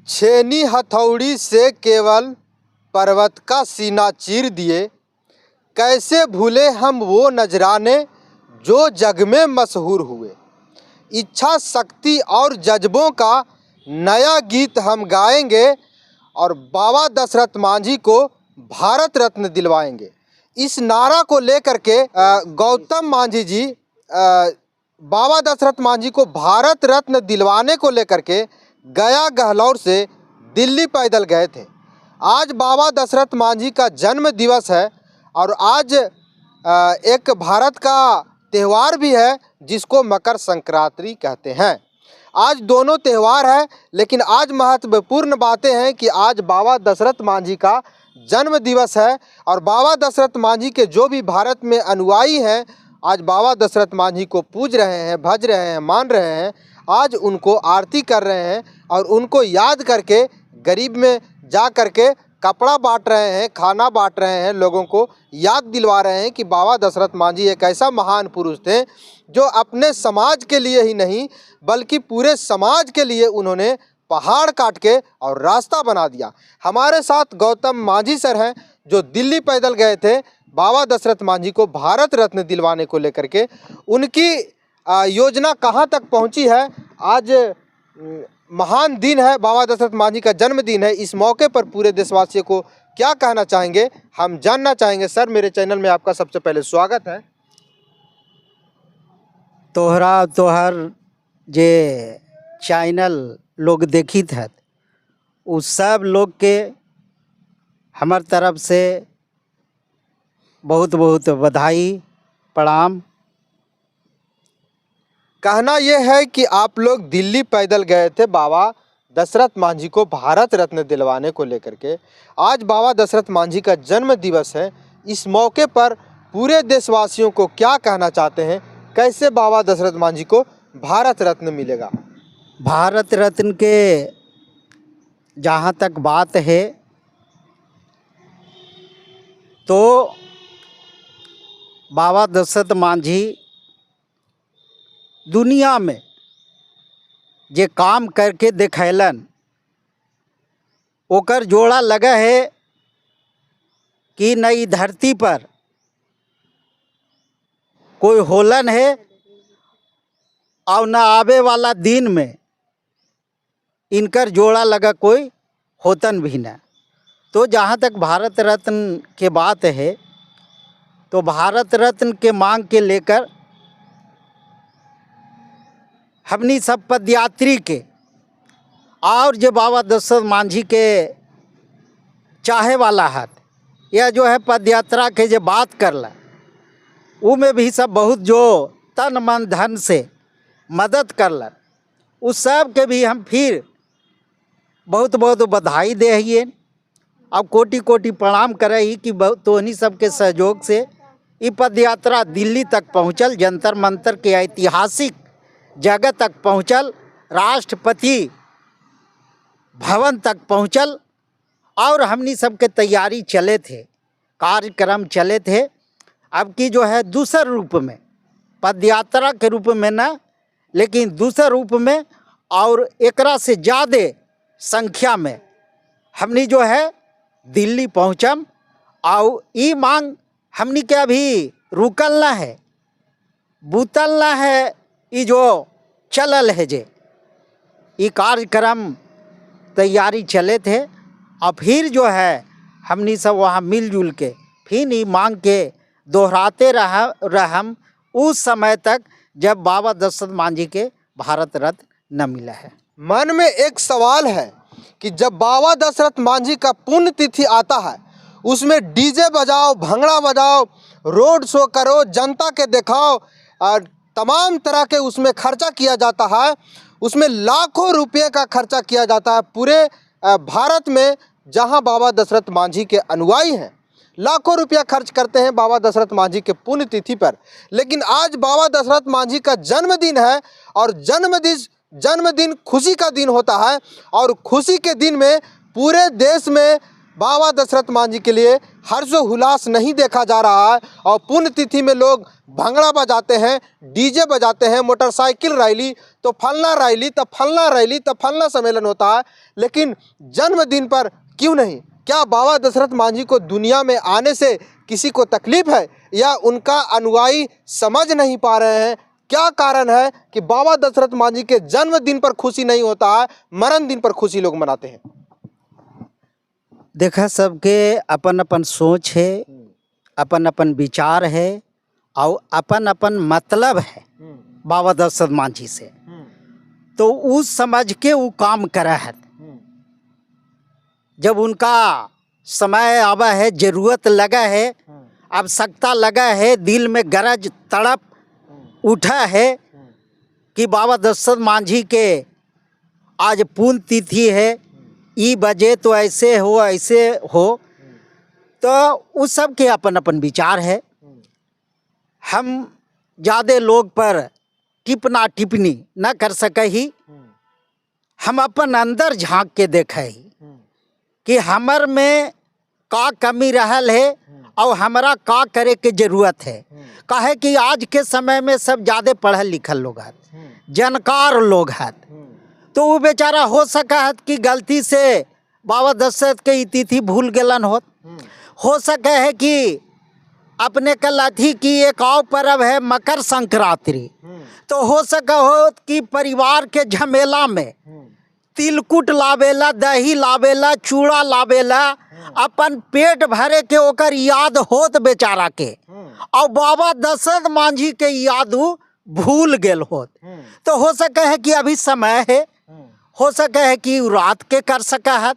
छेनी हथौड़ी से केवल पर्वत का सीना चीर दिए। कैसे भूले हम वो नजराने जो जग में मशहूर हुए। इच्छा शक्ति और जज्बों का नया गीत हम गाएंगे और बाबा दशरथ मांझी को भारत रत्न दिलवाएंगे। इस नारा को लेकर के गौतम मांझी जी बाबा दशरथ मांझी को भारत रत्न दिलवाने को लेकर के गया गहलौर से दिल्ली पैदल गए थे। आज बाबा दशरथ मांझी का जन्म दिवस है और आज एक भारत का त्यौहार भी है जिसको मकर संक्रांति कहते हैं। आज दोनों त्यौहार है, लेकिन आज महत्वपूर्ण बातें हैं कि आज बाबा दशरथ मांझी का जन्म दिवस है और बाबा दशरथ मांझी के जो भी भारत में अनुयायी हैं आज बाबा दशरथ मांझी को पूज रहे हैं, भज रहे हैं, मान रहे हैं। आज उनको आरती कर रहे हैं और उनको याद करके गरीब में जा करके कपड़ा बांट रहे हैं, खाना बांट रहे हैं, लोगों को याद दिलवा रहे हैं कि बाबा दशरथ मांझी एक ऐसा महान पुरुष थे जो अपने समाज के लिए ही नहीं बल्कि पूरे समाज के लिए उन्होंने पहाड़ काट के और रास्ता बना दिया। हमारे साथ गौतम मांझी सर हैं जो दिल्ली पैदल गए थे बाबा दशरथ मांझी को भारत रत्न दिलवाने को लेकर के। उनकी योजना कहां तक पहुंची है। आज महान दिन है, बाबा दशरथ मांझी का जन्मदिन है। इस मौके पर पूरे देशवासियों को क्या कहना चाहेंगे हम जानना चाहेंगे। सर, मेरे चैनल में आपका सबसे पहले स्वागत है। तोहर जे चैनल लोग देखित है उस सब लोग के हमार तरफ से बहुत बहुत बधाई प्रणाम। कहना यह है कि आप लोग दिल्ली पैदल गए थे बाबा दशरथ मांझी को भारत रत्न दिलवाने को लेकर के। आज बाबा दशरथ मांझी का जन्म दिवस है। इस मौके पर पूरे देशवासियों को क्या कहना चाहते हैं, कैसे बाबा दशरथ मांझी को भारत रत्न मिलेगा। भारत रत्न के जहाँ तक बात है तो बाबा दशरथ मांझी दुनिया में जे काम करके दिखैलन ओकर जोड़ा लगा है कि नई धरती पर कोई होलन है और न आवे वाला दिन में इनकर जोड़ा लगा कोई होतन भी न। तो जहाँ तक भारत रत्न के बात है तो भारत रत्न के मांग के लेकर हमनी सब पदयात्री के और जो बाबा दशरथ मांझी के चाहे वाला है यह जो है पदयात्रा के जो बात करला वो में भी सब बहुत जो तन मन धन से मदद करलन उस सब के भी हम फिर बहुत बहुत बधाई दे हिए और कोटि कोटि प्रणाम करे ही कि तोहनी सबके सहयोग से ये पदयात्रा दिल्ली तक पहुँचल, जंतर मंतर के ऐतिहासिक जगह तक पहुँचल, राष्ट्रपति भवन तक पहुँचल और हमनी सबके तैयारी चले थे, कार्यक्रम चले थे। अब की जो है दूसरे रूप में पदयात्रा के रूप में ना लेकिन दूसरे रूप में और एकरा से ज़्यादा संख्या में हमनी जो है दिल्ली पहुँचम और ये मांग हमनी के अभी रुकल ना है, बूतल ना है, ये जो चलल है जे ये कार्यक्रम तैयारी चले थे और फिर जो है हमनी सब वहाँ मिलजुल के फिर ये मांग के दोहराते रहम उस समय तक जब बाबा दशरथ मांझी के भारत रत्न न मिला है। मन में एक सवाल है कि जब बाबा दशरथ मांझी का पुण्य तिथि आता है उसमें डीजे बजाओ, भंगड़ा बजाओ, रोड शो करो, जनता के दिखाओ और तमाम तरह के उसमें खर्चा किया जाता है। उसमें लाखों रुपए का खर्चा किया जाता है। पूरे भारत में जहां बाबा दशरथ मांझी के अनुयायी हैं लाखों रुपया खर्च करते हैं बाबा दशरथ मांझी के पुण्यतिथि पर। लेकिन आज बाबा दशरथ मांझी का जन्मदिन है और जन्मदिन खुशी का दिन होता है और खुशी के दिन में पूरे देश में बाबा दशरथ मांझी के लिए हर्षो हुलास नहीं देखा जा रहा है। और पुण्यतिथि में लोग भंगड़ा बजाते हैं, डीजे बजाते हैं, मोटरसाइकिल रैली तो फलना रैली तो फलना रैली तो फलना सम्मेलन होता है, लेकिन जन्मदिन पर क्यों नहीं? क्या बाबा दशरथ मांझी को दुनिया में आने से किसी को तकलीफ है या उनका अनुयायी समझ नहीं पा रहे हैं? क्या कारण है कि बाबा दशरथ मांझी के जन्मदिन पर खुशी नहीं होता है, मरण दिन पर खुशी लोग मनाते हैं? देखा, सबके अपन अपन सोच है, अपन अपन विचार है और अपन अपन मतलब है बाबा दशरथ मांझी से। तो उस समझ के वो काम करा है। जब उनका समय आवा है, जरूरत लगा है, आवश्यकता लगा है, दिल में गरज तड़प उठा है कि बाबा दशरथ मांझी के आज पुण्य तिथि है, ई बजे तो ऐसे हो, तो उस सब के अपन अपन विचार है। हम ज़्यादा लोग पर टिप्पणी टिप्पणी न कर सके ही। हम अपन अंदर झांक के देखे ही कि हमर में का कमी रहल है और हमरा का करे के जरूरत है। काहे कि आज के समय में सब ज़्यादा पढ़ल लिखल लोग हैं, जानकार लोग हैं, तो वो बेचारा हो सका है कि गलती से बाबा दशरथ के तिथि भूल गलन हो सके है कि अपने कल अथी की एक और पर्व है मकर संक्रांति, तो हो सका हो कि परिवार के झमेला में तिलकुट लावेला, दही लावेला, चूड़ा लावेला, अपन पेट भरे के ओकर याद होत बेचारा के, और बाबा दशरथ मांझी के याद भूल गेल होत। तो हो सके है कि अभी समय है, हो सके है कि रात के कर सका है,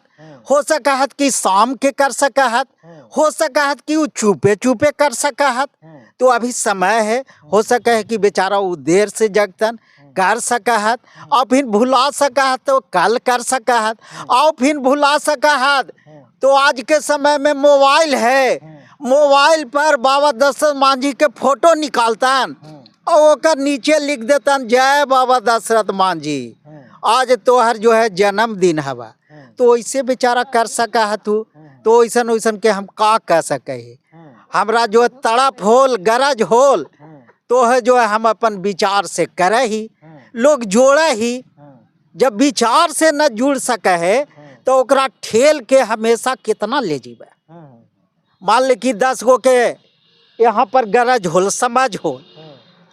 हो सका है कि शाम के कर सका है, हो सका है कि वो चुपे चुपे कर सका है। तो अभी समय है, हो सके है कि बेचारा वो देर से जगतन कर सका है, और फिर भुला सका है तो कल कर सका है, और फिर भुला सका है तो आज के समय में मोबाइल है, मोबाइल पर बाबा दशरथ मांझी के फोटो निकालतन और ओकर नीचे लिख देतन जय बाबा दशरथ मांझी, आज तोहर जो है जन्मदिन हवा। तो ऐसे बेचारा कर सका है तू, तो ऐसन वैसन के हम का कह सके ही। हमरा जो तड़प होल, गरज होल, तो है जो है हम अपन विचार से करे ही, लोग जोड़े ही। जब विचार से न जुड़ सके है तो ओकरा ठेल के हमेशा कितना ले जीवे। मान ले कि 10 गो के यहाँ पर गरज होल, समझ होल,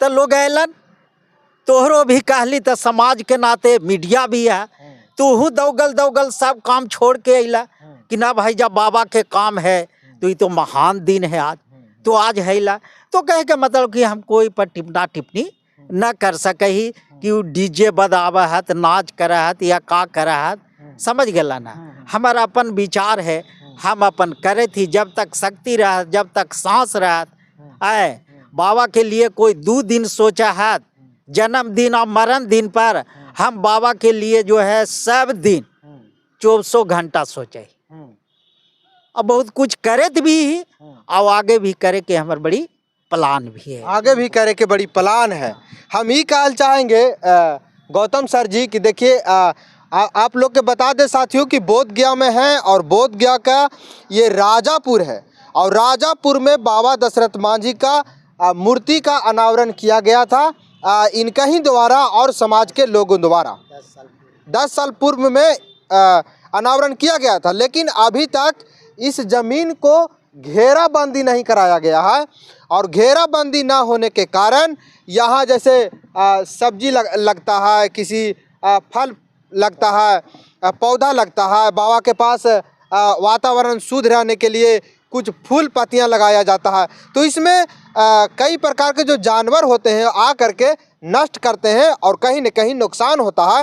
तो लोग अलन, तोहरो भी कहली तो समाज के नाते मीडिया भी है, तूहू दौगल सब काम छोड़ के अला कि ना भाई जब बाबा के काम है तो ये तो महान दिन है आज, तो आज है ला। तो कहे के मतलब कि हम कोई पर टिप्पणी टिप्पणी न कर सके ही कि वो डीजे बजावा है, नाच करा है या का करा है, समझ गला ना। हमारा अपन विचार है, हम अपन करे थी जब तक शक्ति रहा, जब तक सांस रहा। आए बाबा के लिए कोई 2 दिन सोचा है, जन्मदिन और मरण दिन पर हम बाबा के लिए जो है सब दिन 24 घंटा सोचे और बहुत कुछ करे भी, और आगे भी करे के हमारे बड़ी प्लान भी है, आगे भी करे के बड़ी प्लान है। हम ही कहना चाहेंगे गौतम सर जी कि देखिए आप लोग के बता दें साथियों कि बोध गया में है, और बोध गया का ये राजापुर है, और राजापुर में बाबा दशरथ मांझी का मूर्ति का अनावरण किया गया था इनका ही द्वारा और समाज के लोगों द्वारा। 10 साल पूर्व में अनावरण किया गया था, लेकिन अभी तक इस जमीन को घेराबंदी नहीं कराया गया है, और घेराबंदी ना होने के कारण यहाँ जैसे सब्जी लगता है, किसी फल लगता है, पौधा लगता है, बाबा के पास वातावरण शुद्ध रहने के लिए कुछ फूल पत्तियाँ लगाया जाता है, तो इसमें कई प्रकार के जो जानवर होते हैं आ करके नष्ट करते हैं और कहीं न कहीं नुकसान होता है।